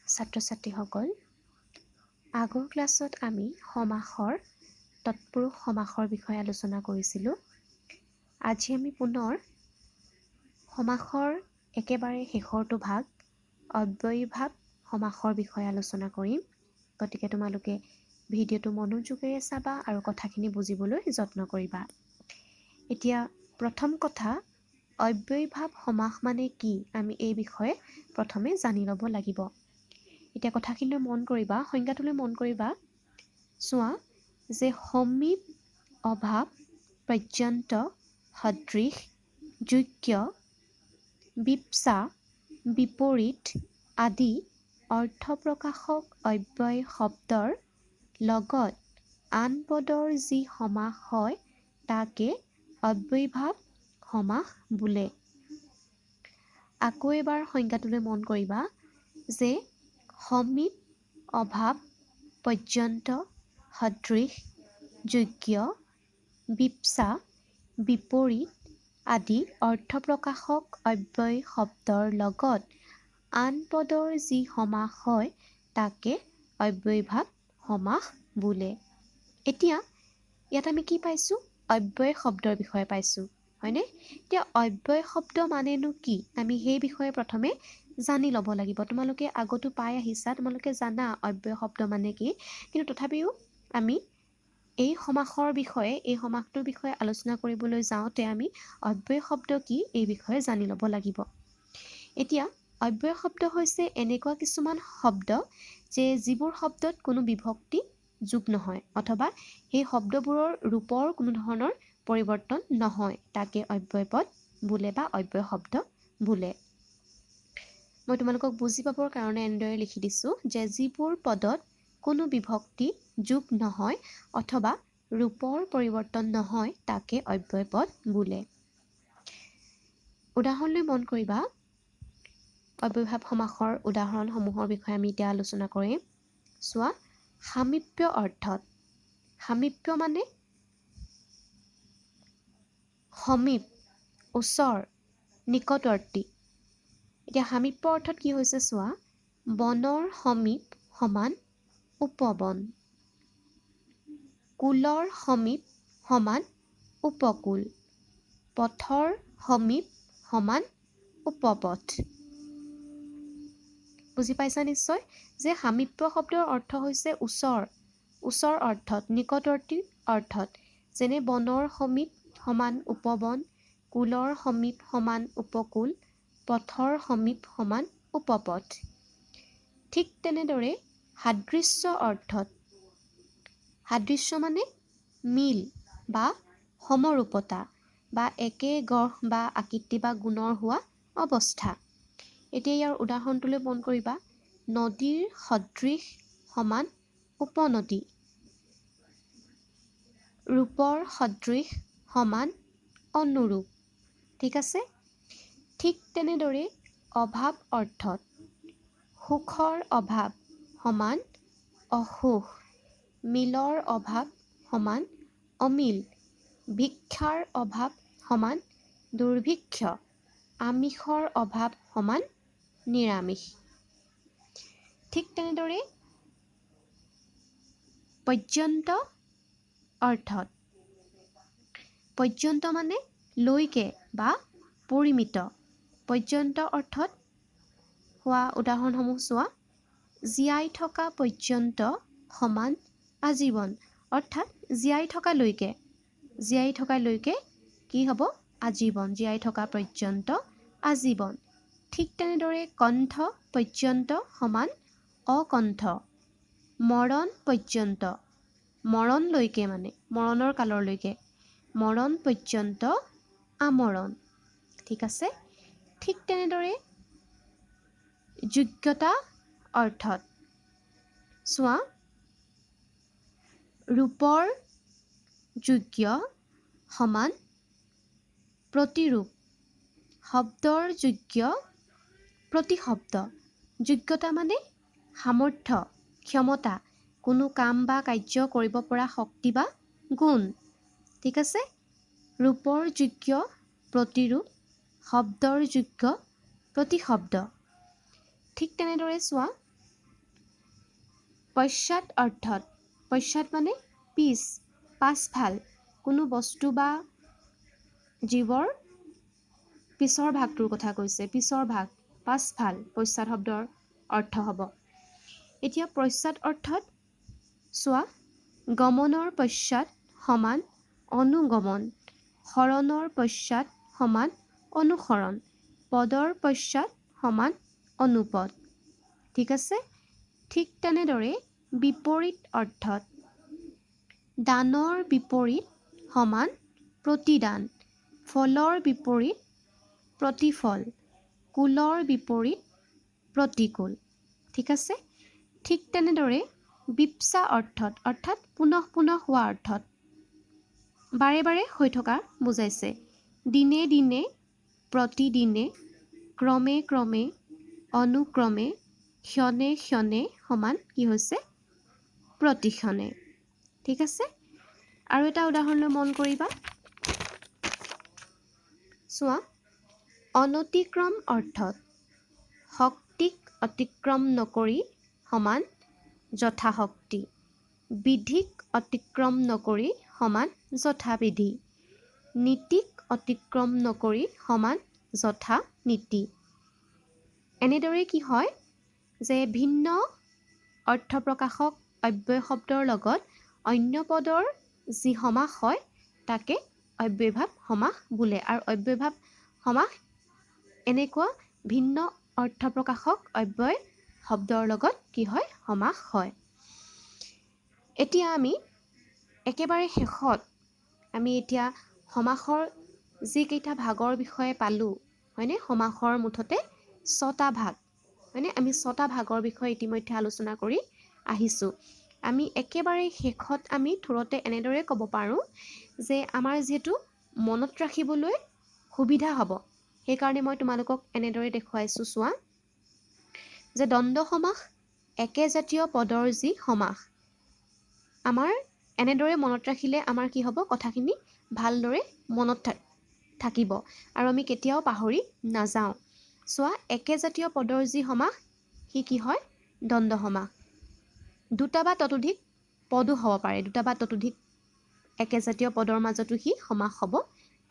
ছাত্ৰ-ছাত্ৰীসকল, আগৰ ক্লাছত আমি সমাসৰ তৎপুৰুষ সমাসৰ বিষয়ে আলোচনা কৰিছিলোঁ। আজি আমি পুনৰ সমাসৰ একেবাৰে শেষৰটো ভাগ অব্যয়ীভাৱ সমাসৰ বিষয়ে আলোচনা কৰিম। গতিকে তোমালোকে ভিডিঅ'টো মনোযোগেৰে চাবা আৰু কথাখিনি বুজিবলৈ যত্ন কৰিবা। এতিয়া প্ৰথম কথা, অব্যয়ীভাৱ সমাস মানে কি আমি এই বিষয়ে প্ৰথমে জানি ল'ব লাগিব। এতিয়া কথাখিনি মন কৰিবা, সংজ্ঞাটোলৈ মন কৰিবা। চোৱা যে সমীপ, অভাৱ, পৰ্যন্ত, সদৃশ, যোগ্য, বিপসা, বিপৰীত আদি অৰ্থপ্ৰকাশক অব্যয় শব্দৰ লগত আন পদৰ যি সমাস হয় তাকে অব্যয়ীভাৱ সমাস বোলে। আকৌ এবাৰ সংজ্ঞাটোলৈ মন কৰিবা যে সমীপ, অভাৱ, পৰ্যন্ত, সদৃশ, যোগ্য, বিপসা, বিপৰীত আদি অৰ্থপ্ৰকাশক অব্যয় শব্দৰ লগত আন পদৰ যি সমাস হয় তাকে অব্যয়ীভাৱ সমাস বোলে। এতিয়া ইয়াত আমি কি পাইছোঁ? অব্যয় শব্দৰ বিষয়ে পাইছোঁ, হয়নে? এতিয়া অব্যয় শব্দ মানেনো কি আমি সেই বিষয়ে প্ৰথমে জানি ল'ব লাগিব। তোমালোকে আগতো পাই আহিছা, তোমালোকে জানা অব্যয় শব্দ মানে কি, কিন্তু তথাপিও আমি এই সমাসৰ বিষয়ে, এই সমাসটোৰ বিষয়ে আলোচনা কৰিবলৈ যাওঁতে আমি অব্যয় শব্দ কি এই বিষয়ে জানি ল'ব লাগিব। এতিয়া অব্যয় শব্দ হৈছে এনেকুৱা কিছুমান শব্দ যে যিবোৰ শব্দত কোনো বিভক্তি যোগ নহয় অথবা সেই শব্দবোৰৰ ৰূপৰ কোনো ধৰণৰ পৰিৱৰ্তন নহয়, তাকে অব্যয় পদ বোলে বা অব্যয় শব্দ বোলে। মই তোমালোকক বুজি পাবৰ কাৰণে এনেদৰে লিখি দিছোঁ যে যিবোৰ পদত কোনো বিভক্তি যোগ নহয় অথবা ৰূপৰ পৰিৱৰ্তন নহয় তাকে অব্যয় পদ বোলে। উদাহৰণলৈ মন কৰিবা। অব্যয়ীভাৱ সমাসৰ উদাহৰণসমূহৰ বিষয়ে আমি এতিয়া আলোচনা কৰিম। চোৱা, সামীপ্য অৰ্থত। সামীপ্য মানে সমীপ, ওচৰ, নিকটৱৰ্তী। এতিয়া সামীপ্য অৰ্থত কি হৈছে চোৱা, বনৰ সমীপ সমান উপবন, কুলৰ সমীপ সমান উপকূল, পথৰ সমীপ সমান উপপথ। বুজি পাইছা নিশ্চয় যে সামীপ্য শব্দৰ অৰ্থ হৈছে ওচৰ, ওচৰ অৰ্থত, নিকটৱৰ্তী অৰ্থত, যেনে বনৰ সমীপ সমান উপবন, কুলৰ সমীপ সমান উপকূল, পথৰ সমীপ সমান উপপথ। ঠিক তেনেদৰে সাদৃশ্য অৰ্থত। সাদৃশ্য মানে মিল বা সমৰূপতা বা একে গঢ় বা আকৃতি বা গুণৰ হোৱা অৱস্থা। এতিয়া ইয়াৰ উদাহৰণটোলৈ মন কৰিবা। নদীৰ সদৃশ সমান উপনদী, ৰূপৰ সদৃশ সমান অনুৰূপ। ঠিক আছে? ঠিক তেনেদৰে অভাৱ অৰ্থত। সুখৰ অভাৱ সমান অসুখ, মিলৰ অভাৱ সমান অমিল, ভিক্ষাৰ অভাৱ সমান দুৰ্ভিক্ষ, আমিষৰ অভাৱ সমান নিৰামিষ। ঠিক তেনেদৰে পৰ্যন্ত অৰ্থত। পৰ্যন্ত মানে লৈকে বা পৰিমিত। পৰ্যন্ত অৰ্থত হোৱা উদাহৰণসমূহ চোৱা। জীয়াই থকা পৰ্যন্ত সমান আজীৱন, অৰ্থাৎ জীয়াই থকালৈকে। জীয়াই থকালৈকে কি হ'ব? আজীৱন। জীয়াই থকা পৰ্যন্ত আজীৱন। ঠিক তেনেদৰে কণ্ঠ পৰ্যন্ত সমান অকণ্ঠ, মৰণ পৰ্যন্ত, মৰণলৈকে মানে মৰণৰ কালৰলৈকে, মৰণ পৰ্যন্ত আমৰণ। ঠিক আছে? ঠিক তেনেদৰে যোগ্যতা অৰ্থত। চোৱা, ৰূপৰ যোগ্য সমান প্ৰতিৰূপ, শব্দৰ যোগ্য প্ৰতিশব্দ। যোগ্যতা মানে সামৰ্থ্য, ক্ষমতা, কোনো কাম বা কাৰ্য কৰিব পৰা শক্তি বা গুণ। ঠিক আছে? ৰূপৰ যোগ্য প্ৰতিৰূপ, শব্দৰ যোগ্য প্ৰতিশব্দ। ঠিক তেনেদৰে চোৱা, পশ্চাৎ অৰ্থত, পশ্চাৎ মানে পিছ, পাছফাল, কোনো বস্তু বা জীৱৰ পিছৰ ভাগটোৰ কথা কৈছে, পিছৰ ভাগ, পাছফাল পশ্চাৎ শব্দৰ অৰ্থ হ'ব। এতিয়া পশ্চাৎ অৰ্থত চোৱা, গমনৰ পশ্চাৎ সমান অনুগমন, শৰণৰ পশ্চাৎ সমান অনুসৰণ, পদৰ পশ্চাৎ সমান অনুপদ। ঠিক আছে? ঠিক তেনেদৰে বিপৰীত অৰ্থত দানৰ বিপৰীত সমান প্ৰতিদান, ফলৰ বিপৰীত প্ৰতিফল, কুলৰ বিপৰীত প্ৰতিকূল। ঠিক আছে? ঠিক তেনেদৰে বিপসা অৰ্থত, অৰ্থাৎ পুনঃ পুনঃ হোৱা অৰ্থত, বাৰে বাৰে হৈ থকা বুজাইছে। দিনে দিনে, প্ৰতিদিনে, ক্ৰমে ক্ৰমে, অনুক্ৰমে, ক্ষণে ক্ষণে সমান কি হৈছে? প্ৰতিক্ষণে। ঠিক আছে? আৰু এটা উদাহৰণলৈ মন কৰিবা। চোৱা, অনতিক্ৰম অৰ্থত শক্তিক অতিক্ৰম নকৰি সমান যথাশক্তি, বিধিক অতিক্ৰম নকৰি সমান যথাবিধি, নীতিক অতিক্ৰম নকৰি সমান যথা নীতি। এনেদৰে কি হয় যে ভিন্ন অৰ্থ প্ৰকাশক অব্যয় শব্দৰ লগত অন্য পদৰ যি সমাস হয় তাকে অব্যয়ভাৱ সমাস বোলে। আৰু অব্যয়ভাৱ সমাস এনেকুৱা ভিন্ন অৰ্থ প্ৰকাশক অব্যয় শব্দৰ লগত কি হয়? সমাস হয়। এতিয়া আমি একেবাৰে শেষত আমি এতিয়া সমাসৰ যিকেইটা ভাগৰ বিষয়ে পালোঁ, হয়নে? সমাসৰ মুঠতে 6টা ভাগ, হয়নে? আমি 6টা ভাগৰ বিষয়ে ইতিমধ্যে আলোচনা কৰি আহিছোঁ। আমি একেবাৰে শেষত আমি থোৰতে এনেদৰে ক'ব পাৰোঁ যে আমাৰ যিহেতু মনত ৰাখিবলৈ সুবিধা হ'ব, সেইকাৰণে মই তোমালোকক এনেদৰে দেখুৱাইছোঁ। চোৱা যে দ্বন্দ্ব সমাস একেজাতীয় পদৰ যি সমাস, আমাৰ এনেদৰে মনত ৰাখিলে আমাৰ কি হ'ব? কথাখিনি ভালদৰে মনত থাকিব আৰু আমি কেতিয়াও পাহৰি নাযাওঁ। চোৱা, একেজাতীয় পদৰ যি সমাস সি কি হয়? দ্বন্দ্ব সমাস। দুটা বা ততোধিক পদো হ'ব পাৰে, দুটা বা ততোধিক একেজাতীয় পদৰ মাজতো সি সমাস হ'ব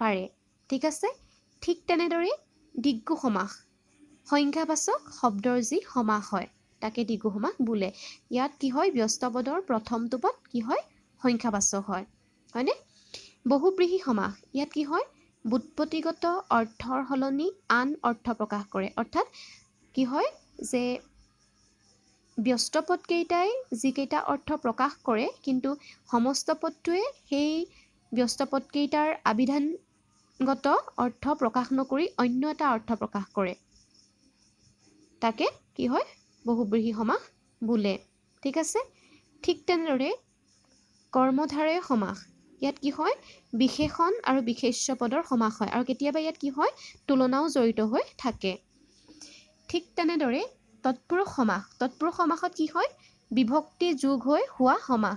পাৰে। ঠিক আছে? ঠিক তেনেদৰে দ্বিগু সমাস, সংখ্যাবাচক শব্দৰ যি সমাস হয় তাকে দ্বিগু সমাস বোলে। ইয়াত কি হয়? ব্যস্ত পদৰ প্ৰথমটো পদ কি হয়? সংখ্যাবাচক হয়, হয়নে? বহুব্ৰীহি সমাস, ইয়াত কি হয়? বুৎপত্তিগত অৰ্থৰ সলনি আন অৰ্থ প্ৰকাশ কৰে। অৰ্থাৎ কি হয় যে ব্যস্ত পদকেইটাই যিকেইটা অৰ্থ প্ৰকাশ কৰে, কিন্তু সমস্ত পদটোৱে সেই ব্যস্ত পদকেইটাৰ আবিধানগত অৰ্থ প্ৰকাশ নকৰি অন্য এটা অৰ্থ প্ৰকাশ কৰে, তাকে কি হয়? বহুব্ৰীহি সমাস বোলে। ঠিক আছে? ঠিক তেনেদৰে কৰ্মধাৰয় সমাস, ইয়াত কি হয়? বিশেষণ আৰু বিশেষ্য পদৰ সমাস হয় আৰু কেতিয়াবা ইয়াত কি হয়? তুলনাও জড়িত হৈ থাকে। ঠিক তেনেদৰে তৎপুৰুষ সমাস, তৎপুৰুষ সমাসত কি হয়? বিভক্তি যোগ হৈ হোৱা সমাস।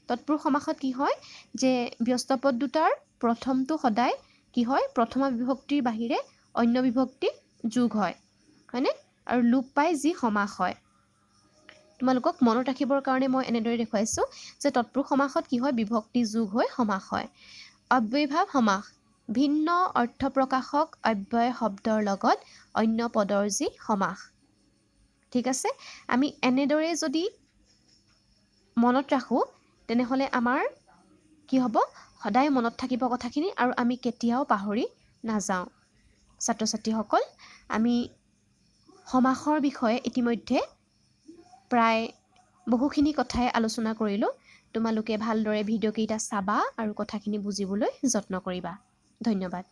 তৎপুৰুষ সমাসত কি হয়? যে ব্যস্ত পদ দুটাৰ প্ৰথমটো সদায় কি হয়? প্ৰথমা বিভক্তিৰ বাহিৰে অন্য বিভক্তি যোগ হয়, হয়নে? আৰু লোপ পাই যি সমাস হয়। তোমালোকক মনত ৰাখিবৰ কাৰণে মই এনেদৰে দেখুৱাইছোঁ যে তৎপুৰুষ সমাসত কি হয়? বিভক্তি যোগ হৈ সমাস হয়। অব্যয়ভাৱ সমাস, ভিন্ন অৰ্থ প্ৰকাশক অব্যয় শব্দৰ লগত অন্য পদৰ যি সমাস। ঠিক আছে? আমি এনেদৰে যদি মনত ৰাখোঁ তেনেহ'লে আমাৰ কি হ'ব? সদায় মনত থাকিব কথাখিনি আৰু আমি কেতিয়াও পাহৰি নাযাওঁ। ছাত্ৰ ছাত্ৰীসকল, আমি সমাসৰ বিষয়ে ইতিমধ্যে প্ৰায় বহুখিনি কথাই আলোচনা কৰিলোঁ। তোমালোকে ভালদৰে ভিডিঅ'কেইটা চাবা আৰু কথাখিনি বুজিবলৈ যত্ন কৰিবা। ধন্যবাদ।